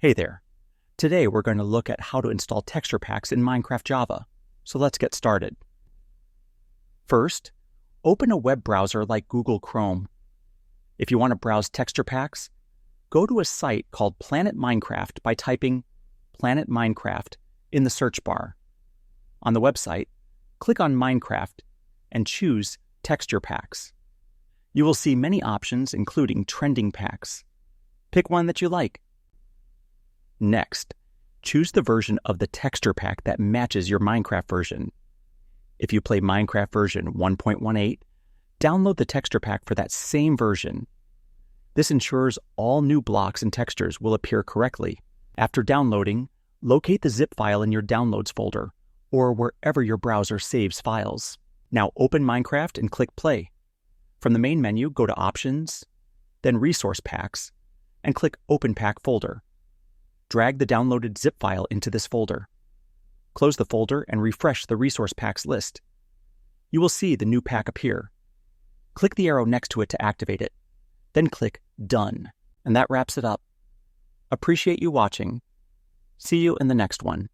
Hey there. Today we're going to look at how to install texture packs in Minecraft Java. So let's get started. First, open a web browser like Google Chrome. If you want to browse texture packs, go to a site called Planet Minecraft by typing Planet Minecraft in the search bar. On the website, click on Minecraft and choose Texture Packs. You will see many options including trending packs. Pick one that you like. Next, choose the version of the texture pack that matches your Minecraft version. If you play Minecraft version 1.18, download the texture pack for that same version. This ensures all new blocks and textures will appear correctly. After downloading, locate the zip file in your Downloads folder or wherever your browser saves files. Now open Minecraft and click Play. From the main menu, go to Options, then Resource Packs, and click Open Pack Folder. Drag the downloaded zip file into this folder. Close the folder and refresh the resource packs list. You will see the new pack appear. Click the arrow next to it to activate it. Then click Done, and that wraps it up. Appreciate you watching. See you in the next one.